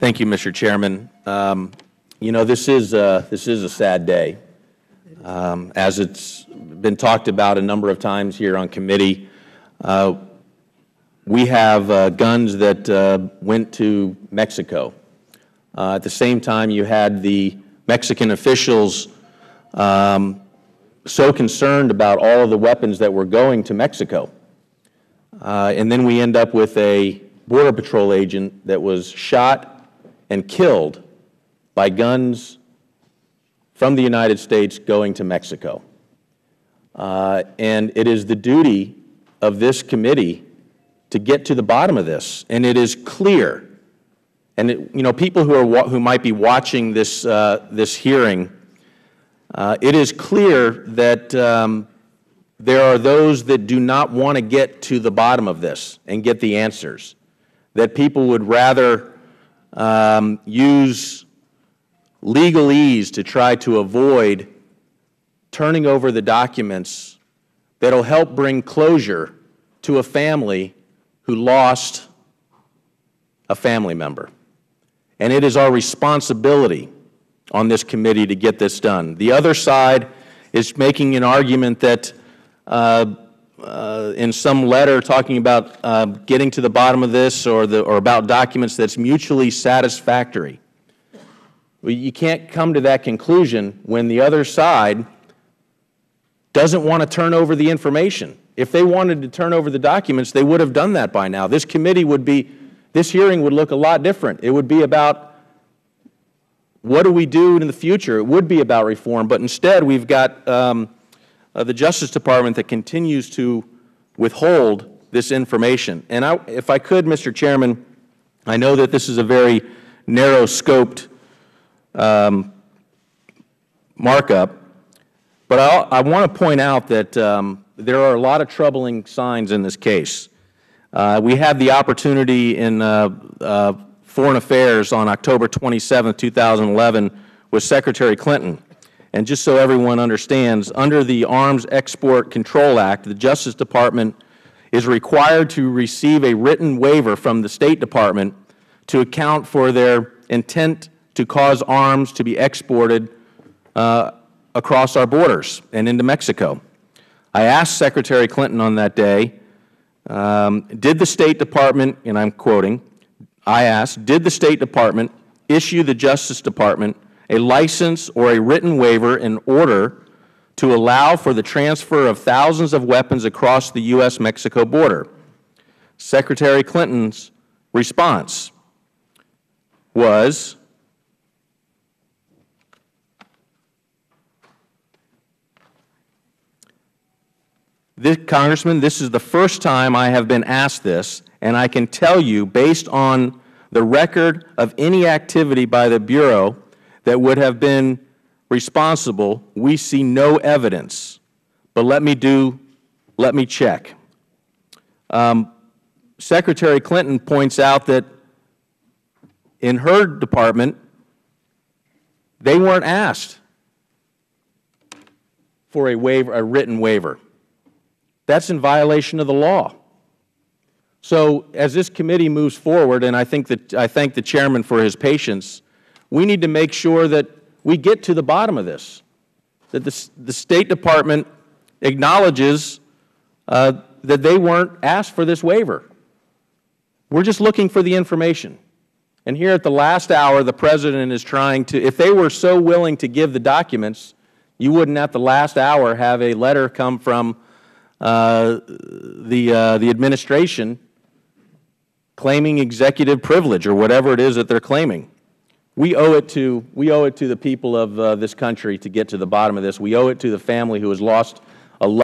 Thank you, Mr. Chairman. You know, this is a sad day. As it's been talked about a number of times here on committee, we have guns that went to Mexico. At the same time, you had the Mexican officials so concerned about all of the weapons that were going to Mexico. And then we end up with a Border Patrol agent that was shot and killed by guns from the United States going to Mexico. And it is the duty of this committee to get to the bottom of this. And it is clear, and you know, people who might be watching this this hearing, it is clear that there are those that do not want to get to the bottom of this and get the answers. That people would rather use legalese to try to avoid turning over the documents that will help bring closure to a family who lost a family member. And it is our responsibility on this committee to get this done. The other side is making an argument that in some letter talking about getting to the bottom of this or about documents that's mutually satisfactory. Well, you can't come to that conclusion when the other side doesn't want to turn over the information. If they wanted to turn over the documents, they would have done that by now. This committee would be, this hearing would look a lot different. It would be about what do we do in the future. It would be about reform, but instead we've got the Justice Department that continues to withhold this information. And if I could, Mr. Chairman, I know that this is a very narrow-scoped markup, but I want to point out that there are a lot of troubling signs in this case. We had the opportunity in Foreign Affairs on October 27, 2011 with Secretary Clinton. And just so everyone understands, under the Arms Export Control Act, the Justice Department is required to receive a written waiver from the State Department to account for their intent to cause arms to be exported across our borders and into Mexico. I asked Secretary Clinton on that day, did the State Department, and I'm quoting, I asked, did the State Department issue the Justice Department a license or a written waiver in order to allow for the transfer of thousands of weapons across the U.S.-Mexico border? Secretary Clinton's response was, Congressman, this is the first time I have been asked this, and I can tell you, based on the record of any activity by the Bureau that would have been responsible, we see no evidence. But let me check. Secretary Clinton points out that in her department, they weren't asked for a waiver, a written waiver. That's in violation of the law. So as this committee moves forward, and I thank the Chairman for his patience, we need to make sure that we get to the bottom of this, that the State Department acknowledges that they weren't asked for this waiver. We're just looking for the information. And here at the last hour, the President is trying to, if they were so willing to give the documents, you wouldn't at the last hour have a letter come from the administration claiming executive privilege or whatever it is that they're claiming. We owe it to the people of this country to get to the bottom of this. We owe it to the family who has lost